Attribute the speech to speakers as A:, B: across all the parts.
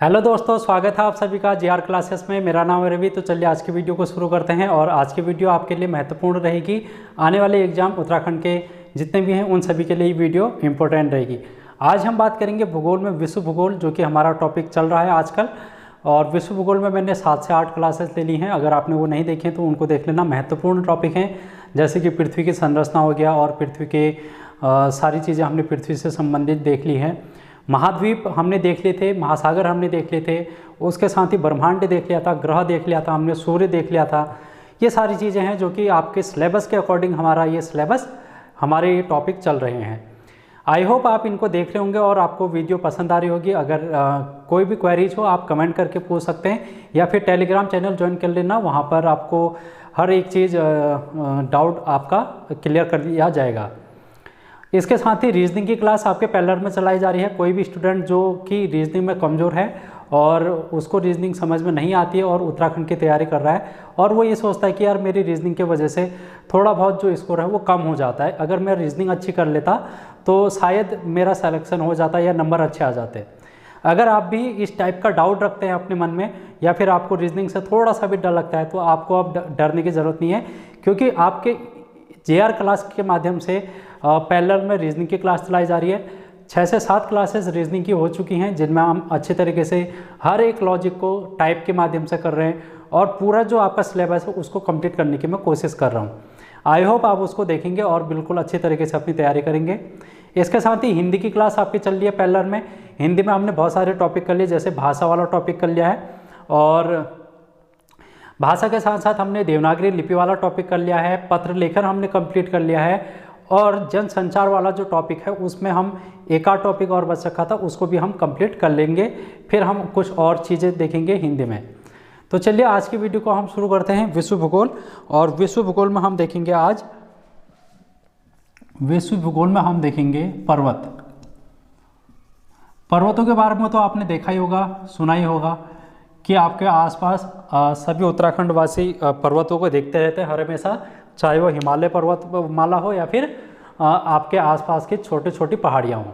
A: Hello दोस्तों, स्वागत है आप सभी का जीआर क्लासेस में। मेरा नाम है रवि। तो चलिए आज की वीडियो को शुरू करते हैं। और आज की वीडियो आपके लिए महत्वपूर्ण रहेगी। आने वाले एग्जाम उत्तराखंड के जितने भी हैं उन सभी के लिए वीडियो इंपॉर्टेंट रहेगी। आज हम बात करेंगे भूगोल में विश्व भूगोल, जो कि हमारा टॉपिक चल रहा है आजकल। और विश्व भूगोल में मैंने 7 से 8 क्लासेस ले ली हैं। अगर आपने वो नहीं देखे तो उनको देख लेना। महत्वपूर्ण टॉपिक हैं, जैसे कि पृथ्वी की संरचना हो गया और पृथ्वी के सारी चीज़ें हमने पृथ्वी से संबंधित देख ली हैं। महाद्वीप हमने देख लिए थे, महासागर हमने देख लिए थे, उसके साथ ही ब्रह्मांड देख लिया था, ग्रह देख लिया था हमने, सूर्य देख लिया था। ये सारी चीज़ें हैं जो कि आपके सिलेबस के अकॉर्डिंग हमारा ये सिलेबस, हमारे ये टॉपिक चल रहे हैं। आई होप आप इनको देख रहे होंगे और आपको वीडियो पसंद आ रही होगी। अगर कोई भी क्वेरीज हो आप कमेंट करके पूछ सकते हैं, या फिर टेलीग्राम चैनल ज्वाइन कर लेना। वहाँ पर आपको हर एक चीज़ डाउट आपका क्लियर कर दिया जाएगा। इसके साथ ही रीजनिंग की क्लास आपके पैरेलल में चलाई जा रही है। कोई भी स्टूडेंट जो कि रीजनिंग में कमज़ोर है और उसको रीजनिंग समझ में नहीं आती है और उत्तराखंड की तैयारी कर रहा है, और वो ये सोचता है कि यार मेरी रीजनिंग की वजह से थोड़ा बहुत जो स्कोर है वो कम हो जाता है, अगर मैं रीजनिंग अच्छी कर लेता तो शायद मेरा सिलेक्शन हो जाता या नंबर अच्छे आ जाते। अगर आप भी इस टाइप का डाउट रखते हैं अपने मन में, या फिर आपको रीजनिंग से थोड़ा सा भी डर लगता है, तो आपको अब डरने की ज़रूरत नहीं है, क्योंकि आपके जेआर क्लास के माध्यम से पैरेलल में रीजनिंग की क्लास चलाई जा रही है। 6 से 7 क्लासेस रीजनिंग की हो चुकी हैं, जिनमें हम अच्छे तरीके से हर एक लॉजिक को टाइप के माध्यम से कर रहे हैं, और पूरा जो आपका सिलेबस है उसको कंप्लीट करने की मैं कोशिश कर रहा हूँ। आई होप आप उसको देखेंगे और बिल्कुल अच्छे तरीके से अपनी तैयारी करेंगे। इसके साथ ही हिंदी की क्लास आपकी चल रही है पैरेलल में। हिंदी में हमने बहुत सारे टॉपिक कर लिए, जैसे भाषा वाला टॉपिक कर लिया है, और भाषा के साथ साथ हमने देवनागरी लिपि वाला टॉपिक कर लिया है, पत्र लेखन हमने कंप्लीट कर लिया है, और जनसंचार वाला जो टॉपिक है उसमें हम एक आध टॉपिक और बच रखा था, उसको भी हम कंप्लीट कर लेंगे। फिर हम कुछ और चीज़ें देखेंगे हिंदी में। तो चलिए आज की वीडियो को हम शुरू करते हैं, विश्व भूगोल। और विश्व भूगोल में हम देखेंगे आज, विश्व भूगोल में हम देखेंगे पर्वत। पर्वतों के बारे में तो आपने देखा ही होगा, सुना ही होगा कि आपके आसपास सभी उत्तराखंड वासी पर्वतों को देखते रहते हैं हर हमेशा, चाहे वो हिमालय पर्वतमाला हो या फिर आपके आसपास की छोटी छोटी पहाड़ियाँ हों।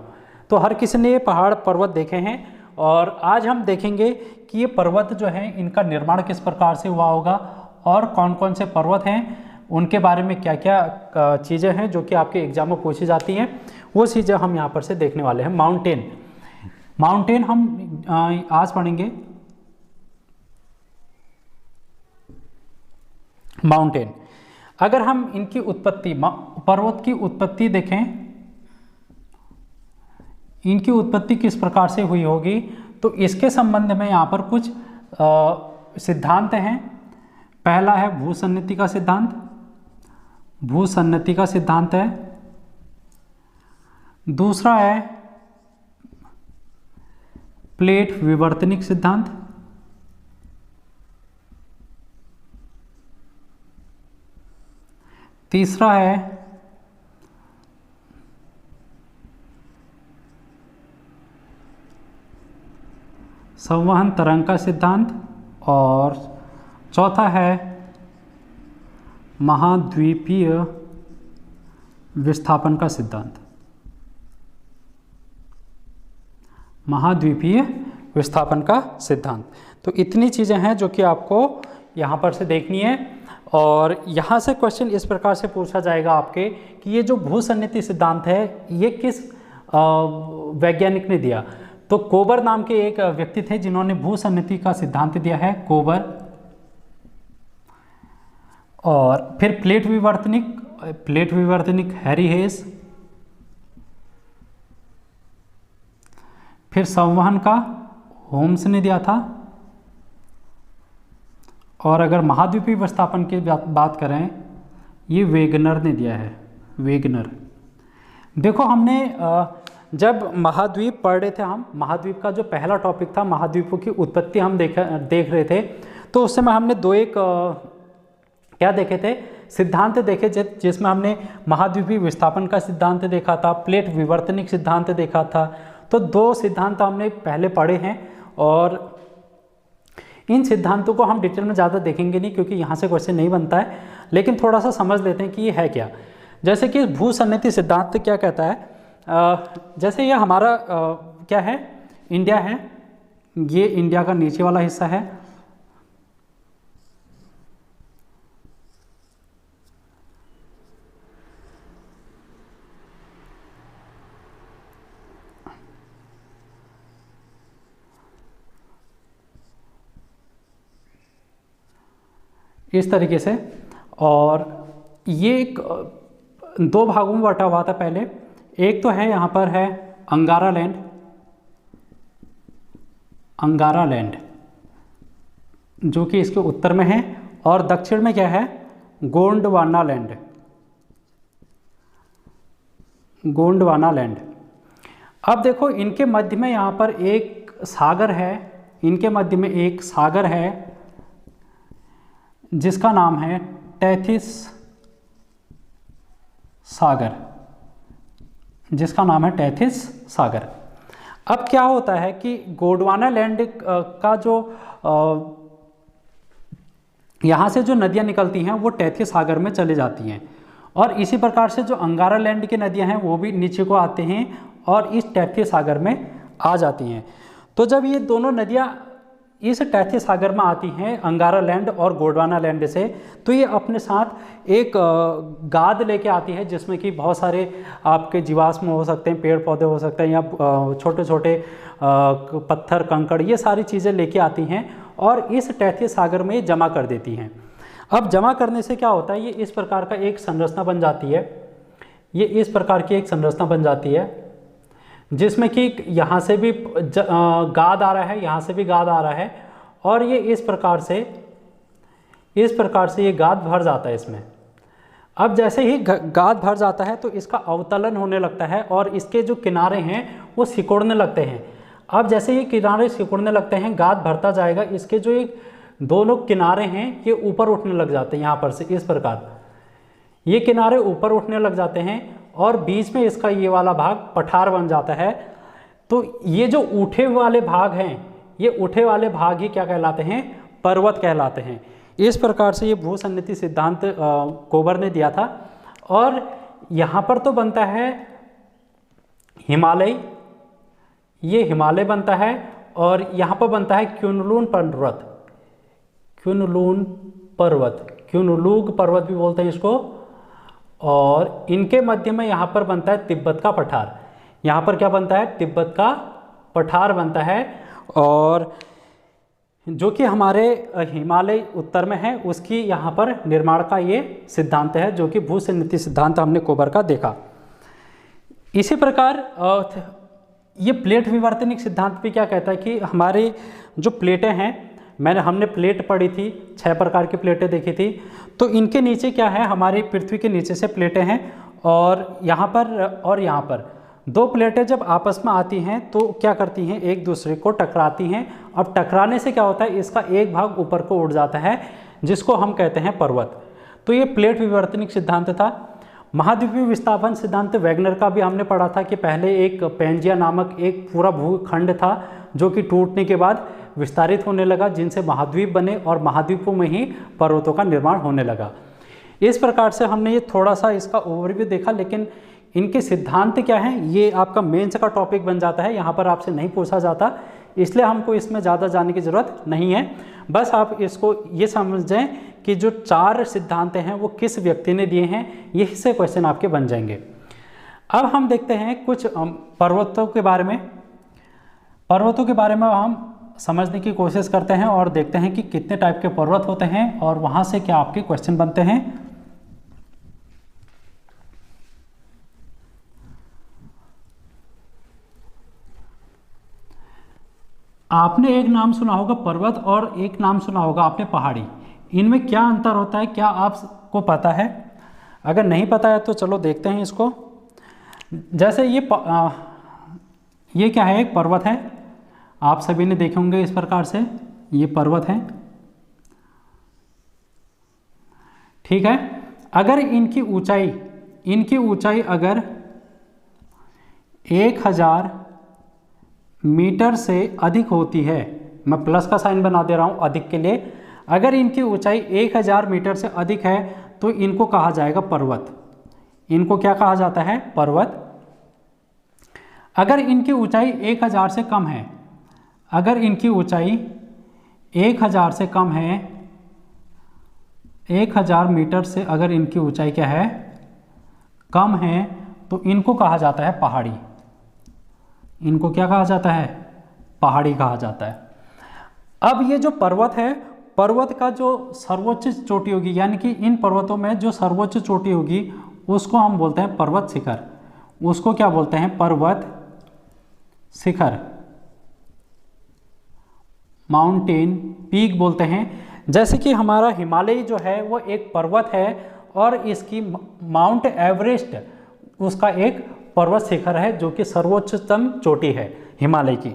A: तो हर किसी ने ये पहाड़ पर्वत देखे हैं, और आज हम देखेंगे कि ये पर्वत जो हैं इनका निर्माण किस प्रकार से हुआ होगा, और कौन कौन से पर्वत हैं, उनके बारे में क्या क्या चीज़ें हैं जो कि आपके एग्जाम में पूछी जाती हैं, वो चीज़ें हम यहाँ पर से देखने वाले हैं। माउंटेन हम आज पढ़ेंगे। माउंटेन, अगर हम इनकी उत्पत्ति, पर्वत की उत्पत्ति देखें, इनकी उत्पत्ति किस प्रकार से हुई होगी, तो इसके संबंध में यहाँ पर कुछ सिद्धांत हैं। पहला है भूसन्निधि का सिद्धांत, भूसन्निधि का सिद्धांत है। दूसरा है प्लेट विवर्तनिक सिद्धांत। तीसरा है संवहन तरंग का सिद्धांत, और चौथा है महाद्वीपीय विस्थापन का सिद्धांत। महाद्वीपीय विस्थापन का सिद्धांत। तो इतनी चीज़ें हैं जो कि आपको यहाँ पर से देखनी है। और यहाँ से क्वेश्चन इस प्रकार से पूछा जाएगा आपके कि ये जो भूसन्निधि सिद्धांत है ये किस वैज्ञानिक ने दिया। तो कोबर नाम के एक व्यक्ति थे जिन्होंने भूसन्निधि का सिद्धांत दिया है, कोबर। और फिर प्लेट विवर्तनिक हैरी हेस। फिर संवहन का होम्स ने दिया था। और अगर महाद्वीपीय विस्थापन की बात करें, ये वेगनर ने दिया है, वेगनर। देखो हमने जब महाद्वीप पढ़ रहे थे, हम महाद्वीप का जो पहला टॉपिक था, महाद्वीपों की उत्पत्ति हम देख रहे थे, तो उस समय हमने क्या देखे थे, सिद्धांत देखे, जिसमें हमने महाद्वीपीय विस्थापन का सिद्धांत देखा था, प्लेट विवर्तनिक सिद्धांत देखा था। तो 2 सिद्धांत हमने पहले पढ़े हैं, और इन सिद्धांतों को हम डिटेल में ज़्यादा देखेंगे नहीं, क्योंकि यहाँ से क्वेश्चन नहीं बनता है, लेकिन थोड़ा सा समझ लेते हैं कि ये है क्या। जैसे कि भूसन्निधि सिद्धांत क्या कहता है, जैसे ये हमारा क्या है, इंडिया है, ये इंडिया का नीचे वाला हिस्सा है। इस तरीके से। और ये एक दो भागों में बटा हुआ था पहले। एक तो है यहाँ पर है अंगारा लैंड, अंगारा लैंड जो कि इसके उत्तर में है, और दक्षिण में क्या है, गोंडवाना लैंड, गोंडवाना लैंड। अब देखो इनके मध्य में यहाँ पर एक सागर है, इनके मध्य में एक सागर है जिसका नाम है टेथिस सागर, जिसका नाम है टेथिस सागर। अब क्या होता है कि गोंडवाना लैंड का जो यहाँ से जो नदियाँ निकलती हैं वो टेथिस सागर में चली जाती हैं, और इसी प्रकार से जो अंगारा लैंड की नदियाँ हैं वो भी नीचे को आते हैं और इस टेथिस सागर में आ जाती हैं। तो जब ये दोनों नदियाँ इस टेथिस सागर में आती हैं अंगारा लैंड और गोंडवाना लैंड से, तो ये अपने साथ एक गाद लेके आती है जिसमें कि बहुत सारे आपके जीवाश्म हो सकते हैं, पेड़ पौधे हो सकते हैं, या छोटे छोटे पत्थर कंकड़, ये सारी चीज़ें लेके आती हैं और इस टेथिस सागर में जमा कर देती हैं। अब जमा करने से क्या होता है, ये इस प्रकार का एक संरचना बन जाती है, ये इस प्रकार की एक संरचना बन जाती है जिसमें कि यहाँ से भी गाद आ रहा है, यहाँ से भी गाद आ रहा है, और ये इस प्रकार से ये गाद भर जाता है इसमें। अब जैसे ही गाद भर जाता है तो इसका अवतलन होने लगता है और इसके जो किनारे हैं वो सिकुड़ने लगते हैं। अब जैसे ये किनारे सिकुड़ने लगते हैं, गाद भरता जाएगा, इसके जो एक दोनों किनारे हैं ये ऊपर उठने लग जाते हैं, यहाँ पर से इस प्रकार ये किनारे ऊपर उठने लग जाते हैं और बीच में इसका ये वाला भाग पठार बन जाता है। तो ये जो उठे वाले भाग हैं, ये उठे वाले भाग ही क्या कहलाते हैं, पर्वत कहलाते हैं। इस प्रकार से ये भूसन्निधि सिद्धांत कोबर ने दिया था। और यहाँ पर तो बनता है हिमालय, ये हिमालय बनता है, और यहाँ पर बनता है क्युनलुन पर्वत, क्युनलुन पर्वत, क्युनलुग पर्वत भी बोलते हैं इसको। और इनके मध्य में यहाँ पर बनता है तिब्बत का पठार, यहाँ पर क्या बनता है, तिब्बत का पठार बनता है, और जो कि हमारे हिमालय उत्तर में है उसकी यहाँ पर निर्माण का ये सिद्धांत है, जो कि भूसन्निधि सिद्धांत हमने कोबर का देखा। इसी प्रकार ये प्लेट विवर्तनिक सिद्धांत भी क्या कहता है कि हमारे जो प्लेटें हैं, हमने प्लेट पढ़ी थी, 6 प्रकार की प्लेटें देखी थी, तो इनके नीचे क्या है, हमारी पृथ्वी के नीचे से प्लेटें हैं, और यहाँ पर 2 प्लेटें जब आपस में आती हैं तो क्या करती हैं, एक दूसरे को टकराती हैं। अब टकराने से क्या होता है, इसका एक भाग ऊपर को उड़ जाता है जिसको हम कहते हैं पर्वत। तो ये प्लेट विवर्तनिक सिद्धांत था। महाद्वीपीय विस्थापन सिद्धांत वैगनर का भी हमने पढ़ा था कि पहले एक पैंजिया नामक एक पूरा भूखंड था जो कि टूटने के बाद विस्तारित होने लगा, जिनसे महाद्वीप बने और महाद्वीपों में ही पर्वतों का निर्माण होने लगा। इस प्रकार से हमने ये थोड़ा सा इसका ओवरव्यू देखा, लेकिन इनके सिद्धांत क्या हैं ये आपका मेंस का टॉपिक बन जाता है, यहाँ पर आपसे नहीं पूछा जाता, इसलिए हमको इसमें ज़्यादा जानने की ज़रूरत नहीं है। बस आप इसको ये समझें कि जो 4 सिद्धांत हैं वो किस व्यक्ति ने दिए हैं, यही से क्वेश्चन आपके बन जाएंगे। अब हम देखते हैं कुछ पर्वतों के बारे में। पर्वतों के बारे में हम समझने की कोशिश करते हैं और देखते हैं कि कितने टाइप के पर्वत होते हैं और वहाँ से क्या आपके क्वेश्चन बनते हैं। आपने एक नाम सुना होगा पर्वत और एक नाम सुना होगा आपने पहाड़ी, इनमें क्या अंतर होता है, क्या आपको पता है? अगर नहीं पता है तो चलो देखते हैं इसको। जैसे ये क्या है, एक पर्वत है, आप सभी ने देखे होंगे इस प्रकार से, ये पर्वत है, ठीक है। अगर इनकी ऊंचाई अगर 1000 मीटर से अधिक होती है, मैं प्लस का साइन बना दे रहा हूं अधिक के लिए, अगर इनकी ऊंचाई 1000 मीटर से अधिक है तो इनको कहा जाएगा पर्वत। इनको क्या कहा जाता है, पर्वत। अगर इनकी ऊंचाई 1000 से कम है, अगर इनकी ऊंचाई 1000 से कम है, 1000 मीटर से अगर इनकी ऊंचाई क्या है, कम है, तो इनको कहा जाता है पहाड़ी। इनको क्या कहा जाता है? पहाड़ी कहा जाता है। अब ये जो पर्वत है, पर्वत का जो सर्वोच्च चोटी होगी, यानी कि इन पर्वतों में जो सर्वोच्च चोटी होगी उसको हम बोलते हैं पर्वत शिखर। उसको क्या बोलते हैं? पर्वत शिखर, माउंटेन पीक बोलते हैं। जैसे कि हमारा हिमालय जो है वो एक पर्वत है और इसकी माउंट एवरेस्ट उसका एक पर्वत शिखर है जो कि सर्वोच्चतम चोटी है हिमालय की।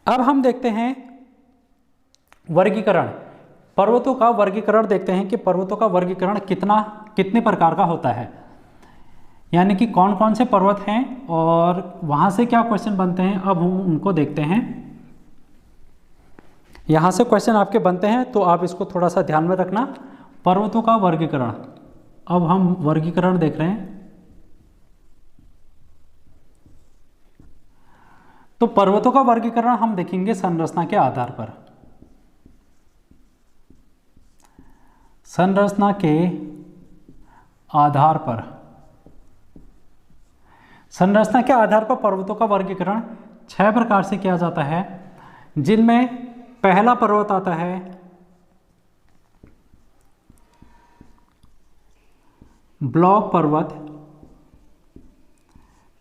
A: अब हम देखते हैं वर्गीकरण, पर्वतों का वर्गीकरण देखते हैं कि पर्वतों का वर्गीकरण कितने प्रकार का होता है, यानी कि कौन कौन से पर्वत हैं और वहाँ से क्या क्वेश्चन बनते हैं। अब हम उनको देखते हैं। यहाँ से क्वेश्चन आपके बनते हैं तो आप इसको थोड़ा सा ध्यान में रखना। पर्वतों का वर्गीकरण, अब हम वर्गीकरण देख रहे हैं। तो पर्वतों का वर्गीकरण हम देखेंगे संरचना के आधार पर। संरचना के आधार पर, संरचना के आधार पर पर्वतों का वर्गीकरण 6 प्रकार से किया जाता है, जिनमें पहला पर्वत आता है ब्लॉक पर्वत।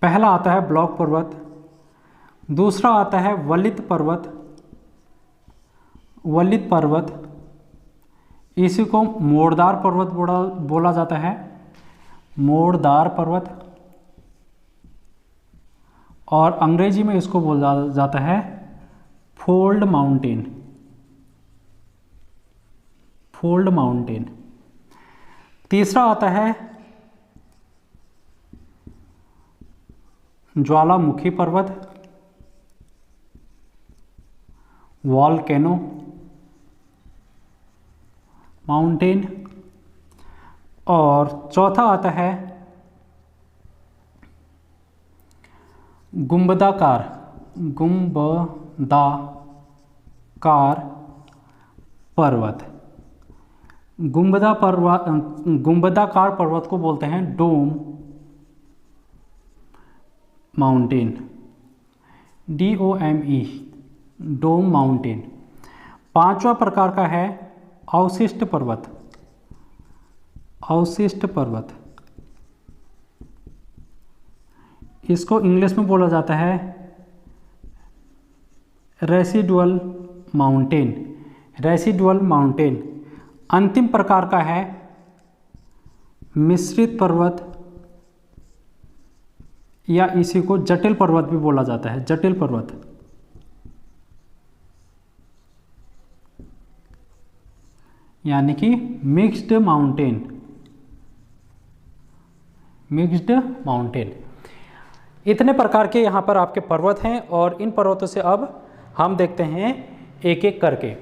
A: पहला आता है ब्लॉक पर्वत, दूसरा आता है वलित पर्वत। वलित पर्वत, इसी को मोड़दार पर्वत बोला जाता है, मोड़दार पर्वत, और अंग्रेजी में इसको बोला जाता है फोल्ड माउंटेन। Fold mountain. तीसरा आता है ज्वालामुखी पर्वत, वॉल्केनो माउंटेन, और चौथा आता है गुंबदाकार पर्वत। गुंबदाकार पर्वत को बोलते हैं डोम माउंटेन, DOME, डोम माउंटेन। पांचवा प्रकार का है अवशिष्ट पर्वत। अवशिष्ट पर्वत, इसको इंग्लिश में बोला जाता है रेसिडुअल माउंटेन। Residual mountain. अंतिम प्रकार का है मिश्रित पर्वत, या इसी को जटिल पर्वत भी बोला जाता है, जटिल पर्वत। यानी कि मिक्स्ड माउंटेन, मिक्स्ड माउंटेन। इतने प्रकार के यहाँ पर आपके पर्वत हैं और इन पर्वतों से अब हम देखते हैं एक एक करके।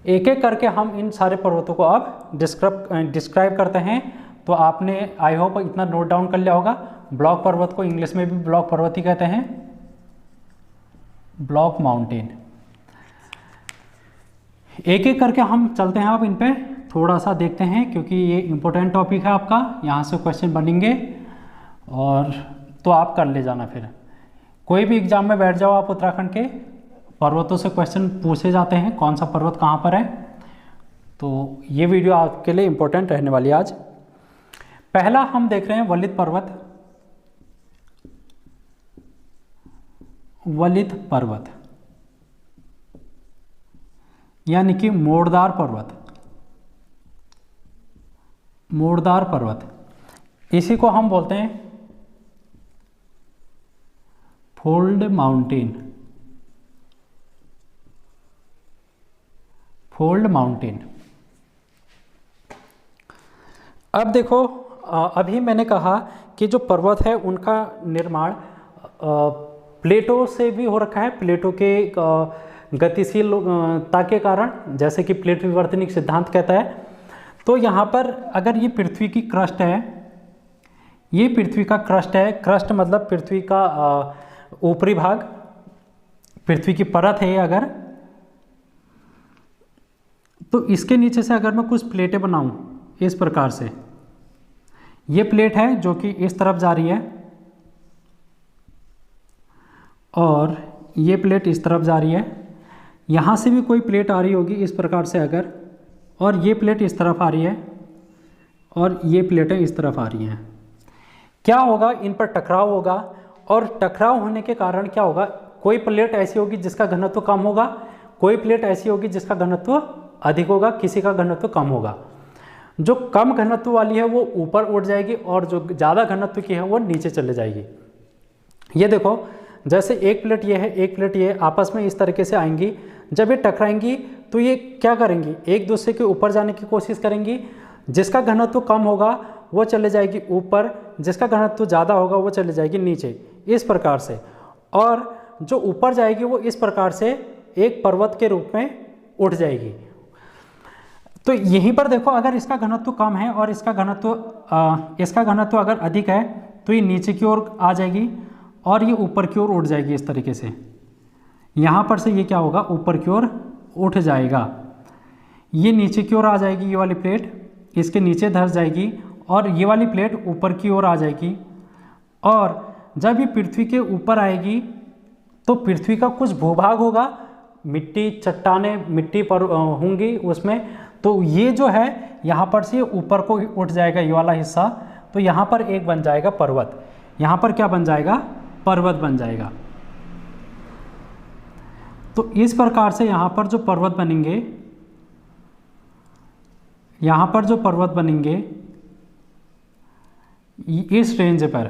A: एक एक करके हम इन सारे पर्वतों को अब डिस्क्राइब करते हैं। तो आपने आई होप इतना नोट डाउन कर लिया होगा। ब्लॉक पर्वत को इंग्लिश में भी ब्लॉक पर्वत ही कहते हैं, ब्लॉक माउंटेन। एक एक करके हम चलते हैं, अब इन पे थोड़ा सा देखते हैं क्योंकि ये इम्पोर्टेंट टॉपिक है आपका, यहाँ से क्वेश्चन बनेंगे और तो आप कर ले जाना। फिर कोई भी एग्जाम में बैठ जाओ आप, उत्तराखंड के पर्वतों से क्वेश्चन पूछे जाते हैं, कौन सा पर्वत कहाँ पर है। तो ये वीडियो आपके लिए इम्पोर्टेंट रहने वाली है आज। पहला हम देख रहे हैं वलित पर्वत। वलित पर्वत यानी कि मोड़दार पर्वत। मोड़दार पर्वत, इसी को हम बोलते हैं फोल्ड माउंटेन। Fold mountain. अब देखो, अभी मैंने कहा कि जो पर्वत है उनका निर्माण प्लेटों से भी हो रखा है। प्लेटों के गतिशीलता के कारण, जैसे कि प्लेट विवर्तनिक सिद्धांत कहता है। तो यहाँ पर अगर ये पृथ्वी की क्रस्ट है, ये पृथ्वी का क्रस्ट है। क्रस्ट मतलब पृथ्वी का ऊपरी भाग, पृथ्वी की परत है अगर, तो इसके नीचे से अगर मैं कुछ प्लेटें बनाऊं इस प्रकार से, ये प्लेट है जो कि इस तरफ जा रही है और ये प्लेट इस तरफ जा रही है, यहाँ से भी कोई प्लेट आ रही होगी इस प्रकार से अगर, और ये प्लेट इस तरफ आ रही है और ये प्लेटें इस तरफ आ रही हैं। क्या होगा, इन पर टकराव होगा और टकराव होने के कारण क्या होगा, कोई प्लेट ऐसी होगी जिसका घनत्व कम होगा, कोई प्लेट ऐसी होगी जिसका घनत्व अधिक होगा, किसी का घनत्व कम होगा। जो कम घनत्व वाली है वो ऊपर उठ जाएगी और जो ज़्यादा घनत्व की है वो नीचे चले जाएगी। ये देखो, जैसे एक प्लेट ये है, एक प्लेट ये आपस में इस तरीके से आएंगी, जब ये टकराएंगी तो ये क्या करेंगी, एक दूसरे के ऊपर जाने की कोशिश करेंगी। जिसका घनत्व कम होगा वो चले जाएगी ऊपर, जिसका घनत्व ज़्यादा होगा वो चले जाएगी नीचे, इस प्रकार से। और जो ऊपर जाएगी वो इस प्रकार से एक पर्वत के रूप में उठ जाएगी। तो यहीं पर देखो, अगर इसका घनत्व कम है और इसका घनत्व अगर अधिक है तो ये नीचे की ओर आ जाएगी और ये ऊपर की ओर उठ जाएगी इस तरीके से। यहाँ पर से ये क्या होगा, ऊपर की ओर उठ जाएगा, ये नीचे की ओर आ जाएगी, ये वाली प्लेट इसके नीचे धंस जाएगी और ये वाली प्लेट ऊपर की ओर आ जाएगी। और जब ये पृथ्वी के ऊपर आएगी तो पृथ्वी का कुछ भूभाग होगा, मिट्टी चट्टानें मिट्टी पर होंगी उसमें, तो ये जो है यहाँ पर से ऊपर को उठ जाएगा ये वाला हिस्सा, तो यहाँ पर एक बन जाएगा पर्वत। यहाँ पर क्या बन जाएगा, पर्वत बन जाएगा। तो इस प्रकार से यहाँ पर जो पर्वत बनेंगे, यहाँ पर जो पर्वत बनेंगे इस रेंज पर,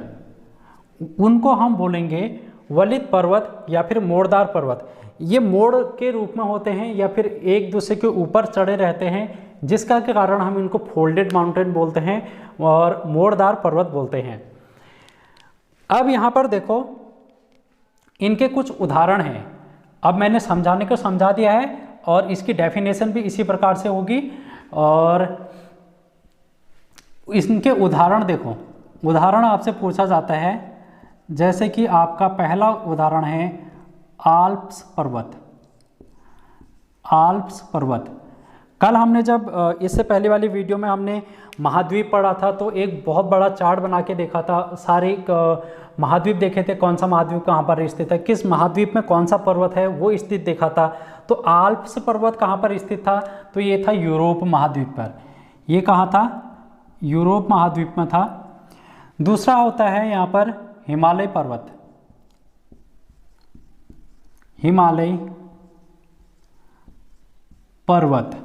A: उनको हम बोलेंगे वलित पर्वत या फिर मोड़दार पर्वत। ये मोड़ के रूप में होते हैं या फिर एक दूसरे के ऊपर चढ़े रहते हैं, जिसका के कारण हम इनको फोल्डेड माउंटेन बोलते हैं और मोड़दार पर्वत बोलते हैं। अब यहाँ पर देखो, इनके कुछ उदाहरण हैं। अब मैंने समझाने को समझा दिया है और इसकी डेफिनेशन भी इसी प्रकार से होगी। और इनके उदाहरण देखो, उदाहरण आपसे पूछा जाता है, जैसे कि आपका पहला उदाहरण है आल्प्स पर्वत। आल्प्स पर्वत, कल हमने जब इससे पहले वाली वीडियो में हमने महाद्वीप पढ़ा था तो एक बहुत बड़ा चार्ट बना के देखा था, सारे महाद्वीप देखे थे, कौन सा महाद्वीप कहाँ पर स्थित है, किस महाद्वीप में कौन सा पर्वत है वो स्थित देखा था। तो आल्प्स पर्वत कहाँ पर स्थित था, तो ये था यूरोप महाद्वीप पर। ये कहाँ था, यूरोप महाद्वीप में था। दूसरा होता है यहाँ पर हिमालय पर्वत। हिमालय पर्वत,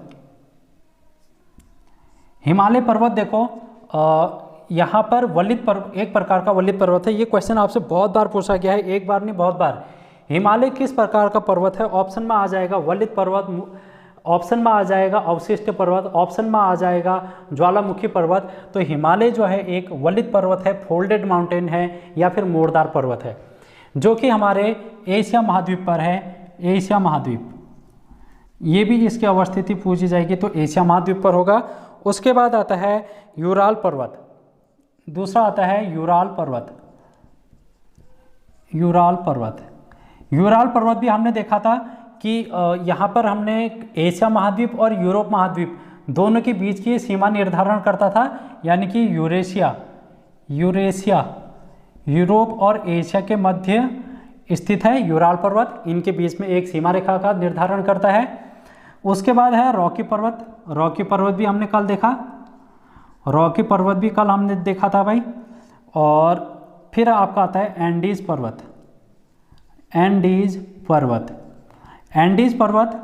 A: हिमालय पर्वत देखो, यहाँ पर वलित पर्वत, एक प्रकार का वलित पर्वत है। ये क्वेश्चन आपसे बहुत बार पूछा गया है, एक बार नहीं बहुत बार। हिमालय किस प्रकार का पर्वत है, ऑप्शन में आ जाएगा वलित पर्वत, ऑप्शन में आ जाएगा अवशिष्ट पर्वत, ऑप्शन में आ जाएगा ज्वालामुखी पर्वत। तो हिमालय जो है एक वलित पर्वत है, फोल्डेड माउंटेन है या फिर मोड़दार पर्वत है, जो कि हमारे एशिया महाद्वीप पर है। एशिया महाद्वीप, ये भी इसकी अवस्थिति पूछी जाएगी तो एशिया महाद्वीप पर होगा। उसके बाद आता है यूराल पर्वत, दूसरा आता है यूराल पर्वत। यूराल पर्वत, यूराल पर्वत भी हमने देखा था कि यहाँ पर हमने एशिया महाद्वीप और यूरोप महाद्वीप दोनों के बीच की सीमा निर्धारण करता था, यानी कि यूरेशिया यूरोप और एशिया के मध्य स्थित है यूराल पर्वत, इनके बीच में एक सीमा रेखा का निर्धारण करता है। उसके बाद है रॉकी पर्वत। रॉकी पर्वत भी हमने कल देखा, रॉकी पर्वत भी कल हमने देखा था भाई। और फिर आपका आता है एंडीज पर्वत। एंडीज पर्वत, एंडीज पर्वत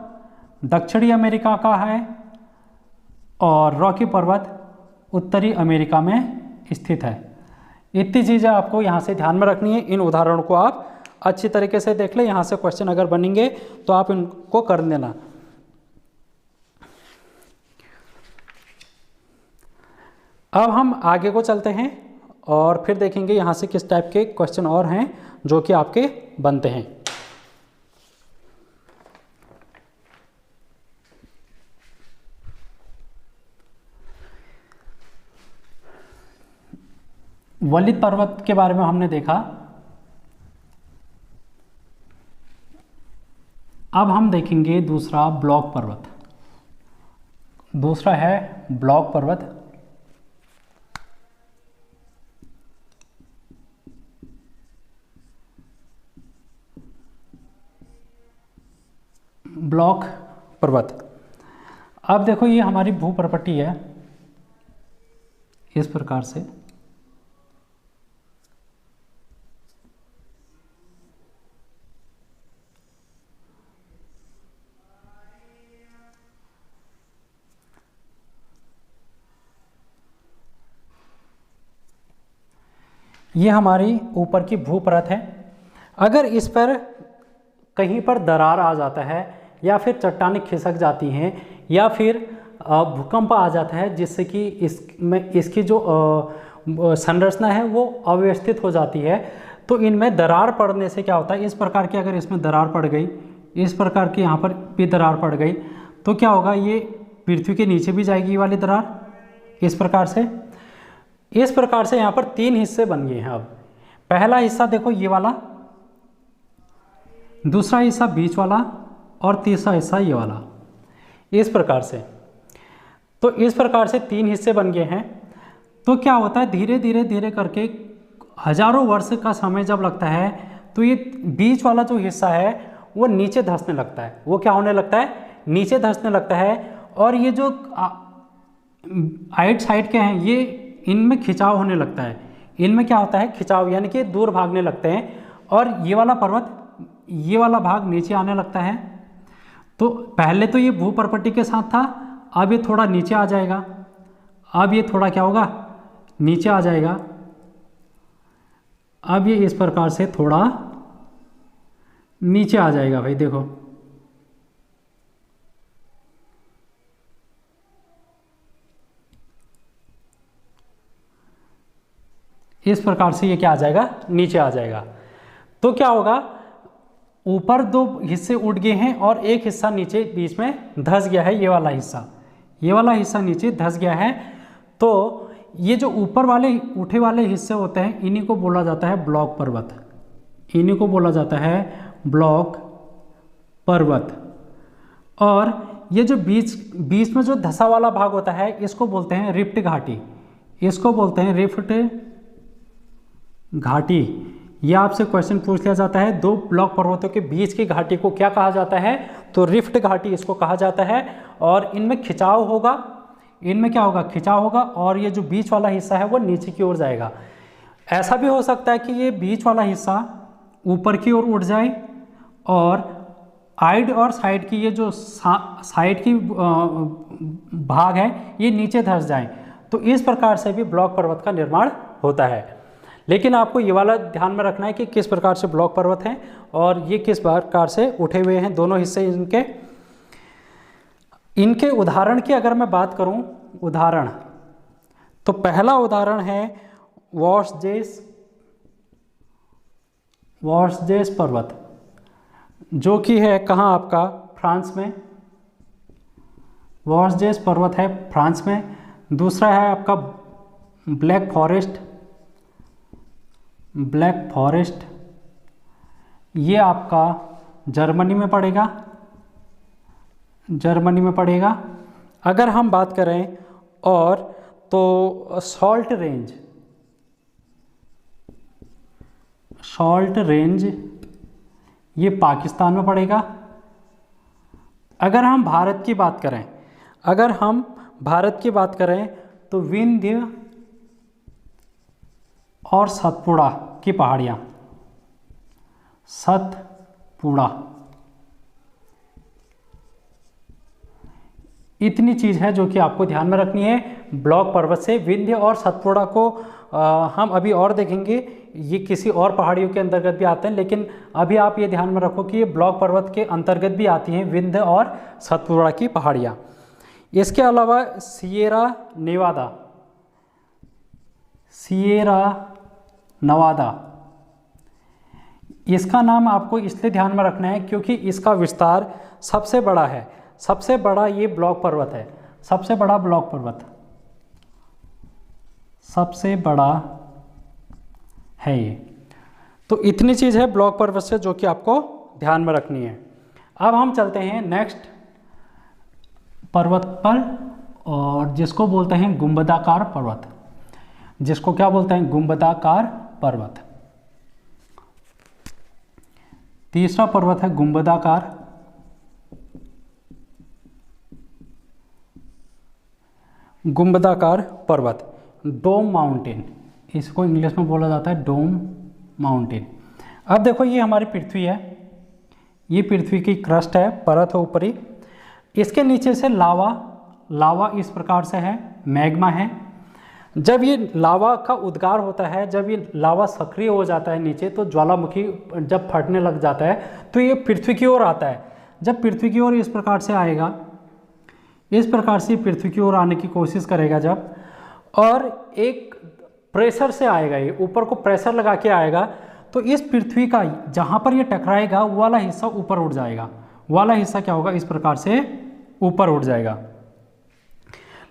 A: दक्षिणी अमेरिका का है और रॉकी पर्वत उत्तरी अमेरिका में स्थित है। इतनी चीज़ें आपको यहाँ से ध्यान में रखनी है। इन उदाहरणों को आप अच्छी तरीके से देख लें, यहाँ से क्वेश्चन अगर बनेंगे तो आप इनको कर देना। अब हम आगे को चलते हैं और फिर देखेंगे यहाँ से किस टाइप के क्वेश्चन और हैं जो कि आपके बनते हैं। वलित पर्वत के बारे में हमने देखा, अब हम देखेंगे दूसरा ब्लॉक पर्वत। दूसरा है ब्लॉक पर्वत। ब्लॉक पर्वत। अब देखो ये हमारी भू प्रॉपर्टी है इस प्रकार से। ये हमारी ऊपर की भू परत है। अगर इस पर कहीं पर दरार आ जाता है या फिर चट्टानें खिसक जाती हैं या फिर भूकंप आ जाता है जिससे कि इसकी जो संरचना है वो अव्यवस्थित हो जाती है, तो इनमें दरार पड़ने से क्या होता है, इस प्रकार की अगर इसमें दरार पड़ गई, इस प्रकार की यहाँ पर भी दरार पड़ गई, तो क्या होगा, ये पृथ्वी के नीचे भी जाएगी ये वाली दरार इस प्रकार से। इस प्रकार से यहाँ पर 3 हिस्से बन गए हैं। अब पहला हिस्सा देखो ये वाला, दूसरा हिस्सा बीच वाला और तीसरा हिस्सा ये वाला, इस प्रकार से। तो इस प्रकार से 3 हिस्से बन गए हैं। तो क्या होता है, धीरे धीरे धीरे करके हजारों वर्ष का समय जब लगता है तो ये बीच वाला जो हिस्सा है वो नीचे धंसने लगता है। वो क्या होने लगता है, नीचे धंसने लगता है। और ये जो आइट साइड के हैं ये इनमें खिंचाव होने लगता है। इनमें क्या होता है, खिंचाव, यानी कि दूर भागने लगते हैं। और ये वाला पर्वत, ये वाला भाग नीचे आने लगता है। तो पहले तो ये भू प्रॉपर्टी के साथ था, अब ये थोड़ा नीचे आ जाएगा। अब ये थोड़ा क्या होगा, नीचे आ जाएगा। अब ये इस प्रकार से थोड़ा नीचे आ जाएगा भाई, देखो इस प्रकार से ये क्या आ जाएगा, नीचे आ जाएगा। तो क्या होगा, ऊपर 2 हिस्से उठ गए हैं और एक हिस्सा नीचे बीच में धंस गया है। ये वाला हिस्सा नीचे धंस गया है। तो ये जो ऊपर वाले उठे वाले हिस्से होते हैं इन्हीं को बोला जाता है ब्लॉक पर्वत। इन्हीं को बोला जाता है ब्लॉक पर्वत। और ये जो बीच में जो धंसा वाला भाग होता है इसको बोलते हैं रिफ्ट घाटी। इसको बोलते हैं रिफ्ट घाटी। यह आपसे क्वेश्चन पूछ लिया जाता है, 2 ब्लॉक पर्वतों के बीच की घाटी को क्या कहा जाता है, तो रिफ्ट घाटी इसको कहा जाता है। और इनमें खिंचाव होगा, इनमें क्या होगा, खिंचाव होगा। और ये जो बीच वाला हिस्सा है वो नीचे की ओर जाएगा। ऐसा भी हो सकता है कि ये बीच वाला हिस्सा ऊपर की ओर उठ जाए और आइड और साइड की ये जो साइड की भाग है ये नीचे धंस जाए। तो इस प्रकार से भी ब्लॉक पर्वत का निर्माण होता है। लेकिन आपको ये वाला ध्यान में रखना है कि किस प्रकार से ब्लॉक पर्वत हैं और ये किस प्रकार से उठे हुए हैं, दोनों हिस्से इनके उदाहरण की अगर मैं बात करूं, उदाहरण, तो पहला उदाहरण है वॉर्सजेस पर्वत, जो कि है कहाँ आपका, फ्रांस में। वॉर्सजेस पर्वत है फ्रांस में। दूसरा है आपका ब्लैक फॉरेस्ट, ये आपका जर्मनी में पड़ेगा। अगर हम बात करें और तो सॉल्ट रेंज ये पाकिस्तान में पड़ेगा। अगर हम भारत की बात करें तो विंध्य और सतपुड़ा की पहाड़ियाँ, सतपुड़ा, इतनी चीज़ है जो कि आपको ध्यान में रखनी है। ब्लॉक पर्वत से विंध्य और सतपुड़ा को हम अभी और देखेंगे, ये किसी और पहाड़ियों के अंतर्गत भी आते हैं, लेकिन अभी आप ये ध्यान में रखो कि ये ब्लॉक पर्वत के अंतर्गत भी आती हैं विंध्य और सतपुड़ा की पहाड़ियाँ। इसके अलावा सिएरा नवादा, इसका नाम आपको इसलिए ध्यान में रखना है क्योंकि इसका विस्तार सबसे बड़ा है। सबसे बड़ा ये ब्लॉक पर्वत है, सबसे बड़ा है ये। तो इतनी चीज़ है ब्लॉक पर्वत से जो कि आपको ध्यान में रखनी है। अब हम चलते हैं नेक्स्ट पर्वत पर, और जिसको बोलते हैं गुंबदाकार पर्वत, जिसको क्या बोलते हैं, गुंबदाकार पर्वत। तीसरा पर्वत है गुंबदाकार, गुंबदाकार पर्वत, डोम माउंटेन, इसको इंग्लिश में बोला जाता है डोम माउंटेन। अब देखो ये हमारी पृथ्वी है, ये पृथ्वी की क्रस्ट है, परत है ऊपरी, इसके नीचे से लावा इस प्रकार से है, मैग्मा है। जब ये लावा का उद्गार होता है, जब ये लावा सक्रिय हो जाता है नीचे, तो ज्वालामुखी जब फटने लग जाता है तो ये पृथ्वी की ओर आता है। जब पृथ्वी की ओर इस प्रकार से आएगा, इस प्रकार से पृथ्वी की ओर आने की कोशिश करेगा जब, और एक प्रेशर से आएगा, ये ऊपर को प्रेशर लगा के आएगा, तो इस पृथ्वी का जहाँ पर ये टकराएगा वो वाला हिस्सा ऊपर उठ जाएगा, वाला हिस्सा क्या होगा, इस प्रकार से ऊपर उठ जाएगा।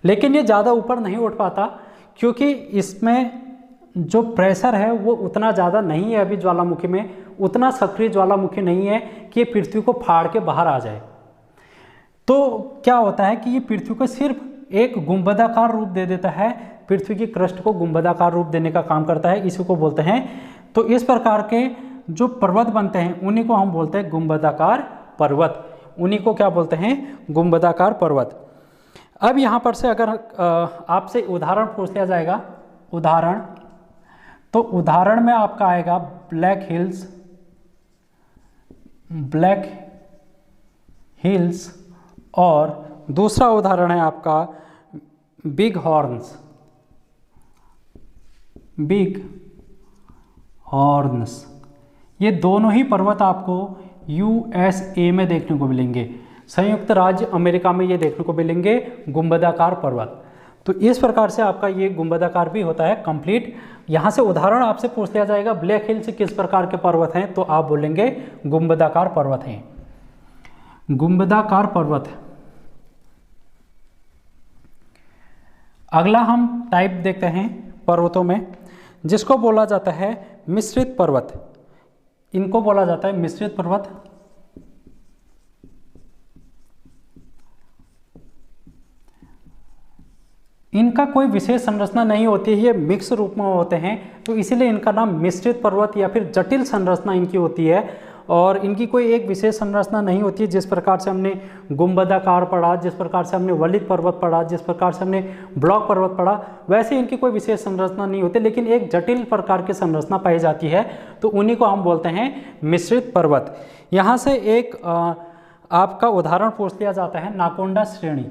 A: लेकिन ये ज़्यादा ऊपर नहीं उठ पाता, क्योंकि इसमें जो प्रेशर है वो उतना ज़्यादा नहीं है, अभी ज्वालामुखी में उतना सक्रिय ज्वालामुखी नहीं है कि ये पृथ्वी को फाड़ के बाहर आ जाए। तो क्या होता है कि ये पृथ्वी को सिर्फ एक गुंबदाकार रूप दे देता है, पृथ्वी की क्रस्ट को गुंबदाकार रूप देने का काम करता है, इसी को बोलते हैं। तो इस प्रकार के जो पर्वत बनते हैं उन्हीं को हम बोलते हैं गुंबदाकार पर्वत, उन्हीं को क्या बोलते हैं, गुंबदाकार पर्वत। अब यहाँ पर से अगर आपसे उदाहरण पूछ लिया जाएगा, उदाहरण, तो उदाहरण में आपका आएगा ब्लैक हिल्स, और दूसरा उदाहरण है आपका बिग हॉर्न्स। ये दोनों ही पर्वत आपको USA में देखने को मिलेंगे, संयुक्त राज्य अमेरिका में ये देखने को मिलेंगे गुंबदाकार पर्वत। तो इस प्रकार से आपका ये गुंबदाकार भी होता है कंप्लीट। यहाँ से उदाहरण आपसे पूछ लिया जाएगा ब्लैक हिल्स किस प्रकार के पर्वत हैं, तो आप बोलेंगे गुंबदाकार पर्वत हैं, गुंबदाकार पर्वत। अगला हम टाइप देखते हैं पर्वतों में, जिसको बोला जाता है मिश्रित पर्वत, इनको बोला जाता है मिश्रित पर्वत। इनका कोई विशेष संरचना नहीं होती है, ये मिक्स रूप में होते हैं, तो इसीलिए इनका नाम मिश्रित पर्वत या फिर जटिल संरचना इनकी होती है, और इनकी कोई एक विशेष संरचना नहीं होती है। जिस प्रकार से हमने गुंबदाकार पढ़ा, जिस प्रकार से हमने वलित पर्वत पढ़ा, जिस प्रकार से हमने ब्लॉक पर्वत पढ़ा, वैसे इनकी कोई विशेष संरचना नहीं होती, लेकिन एक जटिल प्रकार की संरचना पाई जाती है, तो उन्हीं को हम बोलते हैं मिश्रित पर्वत। यहाँ से एक आपका उदाहरण पूछ लिया जाता है नाकोंडा श्रेणी,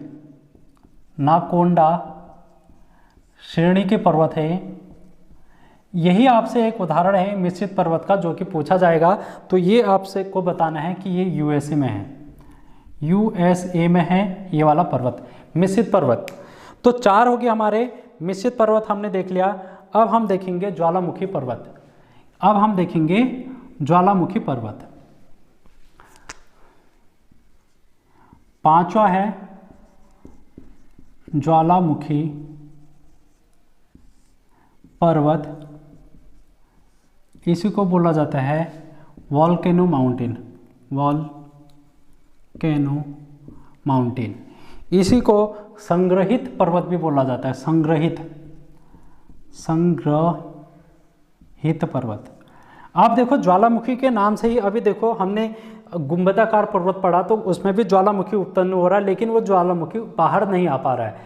A: नाकोंडा श्रेणी के पर्वत है, यही आपसे एक उदाहरण है मिश्रित पर्वत का जो कि पूछा जाएगा। तो ये आपसे को बताना है कि ये USA में है, USA में है ये वाला पर्वत, मिश्रित पर्वत। तो 4 हो गए हमारे मिश्रित पर्वत, हमने देख लिया। अब हम देखेंगे ज्वालामुखी पर्वत, अब हम देखेंगे ज्वालामुखी पर्वत। 5वां है ज्वालामुखी पर्वत, इसी को बोला जाता है वॉल्केनो माउंटेन, वॉल्केनो माउंटेन। इसी को संग्रहित पर्वत भी बोला जाता है, संग्रहित पर्वत। आप देखो ज्वालामुखी के नाम से ही, अभी देखो हमने गुंबदाकार पर्वत पढ़ा तो उसमें भी ज्वालामुखी उत्पन्न हो रहा है, लेकिन वो ज्वालामुखी बाहर नहीं आ पा रहा है,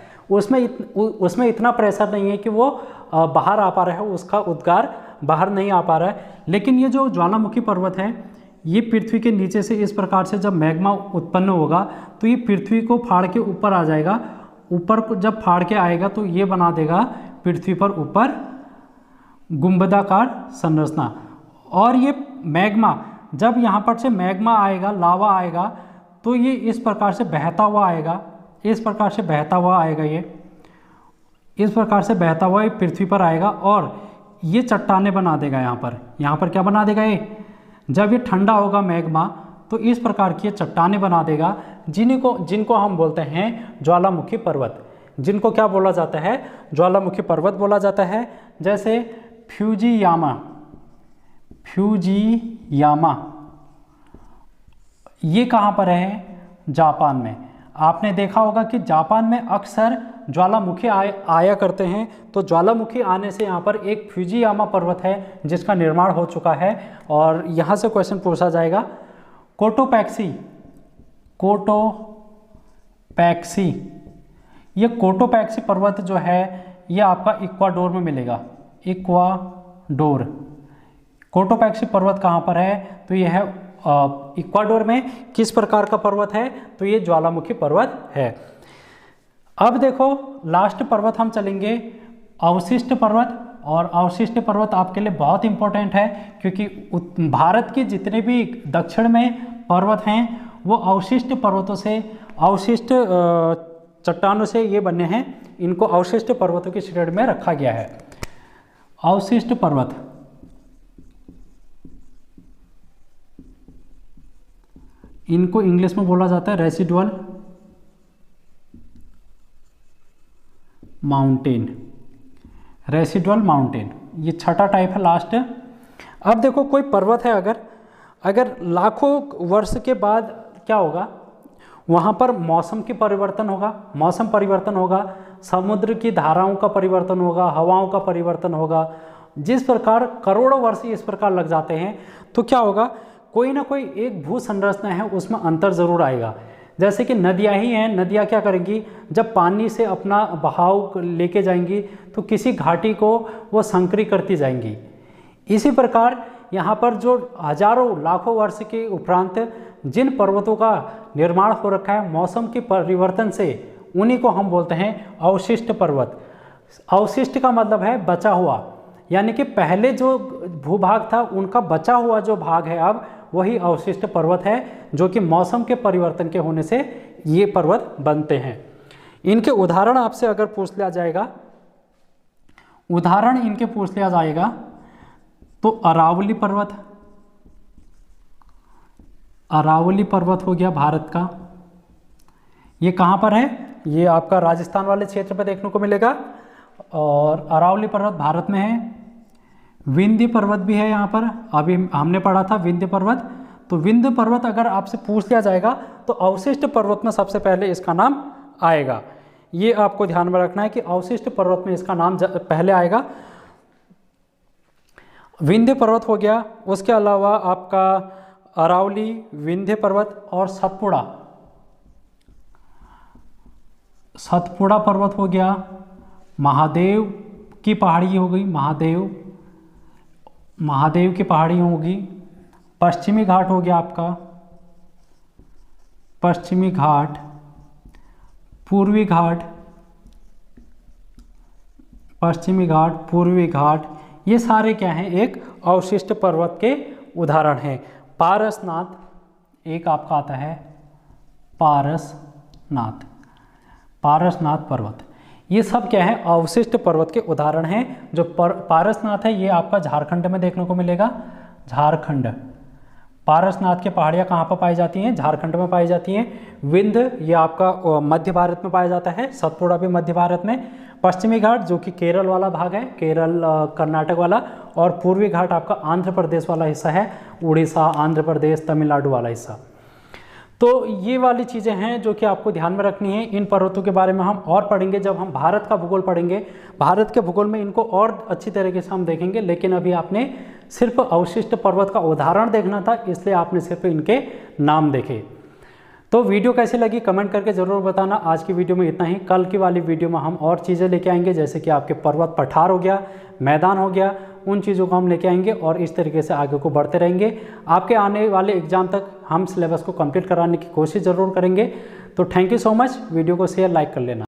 A: उसमें इतना प्रेशर नहीं है कि वो बाहर आ पा रहा है, उसका उद्गार बाहर नहीं आ पा रहा है। लेकिन ये जो ज्वालामुखी पर्वत है, ये पृथ्वी के नीचे से इस प्रकार से जब मैग्मा उत्पन्न होगा तो ये पृथ्वी को फाड़ के ऊपर आ जाएगा, ऊपर को जब फाड़ के आएगा तो ये बना देगा पृथ्वी पर ऊपर गुंबदाकार संरचना। और ये मैग्मा, जब यहाँ पर से मैग्मा आएगा, लावा आएगा, तो ये इस प्रकार से बहता हुआ आएगा, इस प्रकार से बहता हुआ आएगा, ये इस प्रकार से बहता हुआ ये पृथ्वी पर आएगा और ये चट्टानें बना देगा। यहाँ पर क्या बना देगा ये, जब ये ठंडा होगा मैग्मा तो इस प्रकार की ये चट्टानें बना देगा, जिनको हम बोलते हैं ज्वालामुखी पर्वत, जिनको क्या बोला जाता है, ज्वालामुखी पर्वत बोला जाता है। जैसे फ्यूजियामा ये कहाँ पर है? जापान में। आपने देखा होगा कि जापान में अक्सर ज्वालामुखी आया करते हैं, तो ज्वालामुखी आने से यहाँ पर एक फ्यूजियामा पर्वत है जिसका निर्माण हो चुका है, और यहाँ से क्वेश्चन पूछा जाएगा कोटोपैक्सी। कोटोपैक्सी, ये कोटोपैक्सी पर्वत जो है ये आपका इक्वाडोर में मिलेगा। इक्वाडोर, कोटोपैक्सी पर्वत कहाँ पर है? तो ये है इक्वाडोर में। किस प्रकार का पर्वत है? तो ये ज्वालामुखी पर्वत है। अब देखो लास्ट पर्वत हम चलेंगे, अवशिष्ट पर्वत। और अवशिष्ट पर्वत आपके लिए बहुत इंपॉर्टेंट है, क्योंकि भारत के जितने भी दक्षिण में पर्वत हैं वो अवशिष्ट पर्वतों से, अवशिष्ट चट्टानों से ये बने हैं। इनको अवशिष्ट पर्वतों की श्रेणी में रखा गया है। अवशिष्ट पर्वत, इनको इंग्लिश में बोला जाता है रेसिडुअल माउंटेन। रेसिडुअल माउंटेन, ये छठा टाइप है, लास्ट। अब देखो कोई पर्वत है, अगर लाखों वर्ष के बाद क्या होगा, वहाँ पर मौसम की परिवर्तन होगा, मौसम परिवर्तन होगा, समुद्र की धाराओं का परिवर्तन होगा, हवाओं का परिवर्तन होगा। जिस प्रकार करोड़ों वर्ष इस प्रकार लग जाते हैं, तो क्या होगा, कोई ना कोई एक भू संरचना है उसमें अंतर जरूर आएगा। जैसे कि नदियाँ ही हैं, नदियाँ क्या करेंगी, जब पानी से अपना बहाव लेके जाएंगी तो किसी घाटी को वो संकरी करती जाएंगी। इसी प्रकार यहाँ पर जो हजारों लाखों वर्ष के उपरांत जिन पर्वतों का निर्माण हो रखा है मौसम के परिवर्तन से, उन्हीं को हम बोलते हैं अवशिष्ट पर्वत। अवशिष्ट का मतलब है बचा हुआ, यानी कि पहले जो भूभाग था उनका बचा हुआ जो भाग है अब वही अवशिष्ट पर्वत है, जो कि मौसम के परिवर्तन के होने से ये पर्वत बनते हैं। इनके उदाहरण आपसे अगर पूछ लिया जाएगा, उदाहरण इनके पूछ लिया जाएगा तो अरावली पर्वत, अरावली पर्वत हो गया भारत का। ये कहाँ पर है? ये आपका राजस्थान वाले क्षेत्र पर देखने को मिलेगा, और अरावली पर्वत भारत में है। विंध्य पर्वत भी है यहाँ पर, अभी हमने पढ़ा था विंध्य पर्वत। तो विंध्य पर्वत अगर आपसे पूछ लिया जाएगा तो अवशिष्ट पर्वत में सबसे पहले इसका नाम आएगा। ये आपको ध्यान में रखना है कि अवशिष्ट पर्वत में इसका नाम पहले आएगा। विंध्य पर्वत हो गया, उसके अलावा आपका अरावली, विंध्य पर्वत और सतपुड़ा, सतपुड़ा पर्वत हो गया। महादेव की पहाड़ी हो गई, महादेव की पहाड़ी होगी। पश्चिमी घाट हो गया आपका, पश्चिमी घाट, पूर्वी घाट, पश्चिमी घाट, पूर्वी घाट, ये सारे क्या हैं, एक अवशिष्ट पर्वत के उदाहरण हैं। पारसनाथ एक आपका आता है, पारसनाथ, पारसनाथ पर्वत, ये सब क्या है, अवशिष्ट पर्वत के उदाहरण हैं। जो पारसनाथ है ये आपका झारखंड में देखने को मिलेगा, झारखंड। पारसनाथ की पहाड़ियाँ कहाँ पर पाई जाती हैं? झारखंड में पाई जाती हैं। विंध्य ये आपका मध्य भारत में पाया जाता है, सतपुड़ा भी मध्य भारत में। पश्चिमी घाट जो कि केरल वाला भाग है, केरल कर्नाटक वाला, और पूर्वी घाट आपका आंध्र प्रदेश वाला हिस्सा है, उड़ीसा, आंध्र प्रदेश, तमिलनाडु वाला हिस्सा। तो ये वाली चीज़ें हैं जो कि आपको ध्यान में रखनी है। इन पर्वतों के बारे में हम और पढ़ेंगे जब हम भारत का भूगोल पढ़ेंगे। भारत के भूगोल में इनको और अच्छी तरीके से हम देखेंगे, लेकिन अभी आपने सिर्फ अवशिष्ट पर्वत का उदाहरण देखना था, इसलिए आपने सिर्फ इनके नाम देखे। तो वीडियो कैसी लगी कमेंट करके ज़रूर बताना। आज की वीडियो में इतना ही। कल की वाली वीडियो में हम और चीज़ें लेके आएंगे, जैसे कि आपके पर्वत पठार हो गया, मैदान हो गया, उन चीज़ों को हम लेके आएंगे और इस तरीके से आगे को बढ़ते रहेंगे। आपके आने वाले एग्जाम तक हम सिलेबस को कंप्लीट कराने की कोशिश ज़रूर करेंगे। तो thank you so much. Video को शेयर लाइक कर लेना।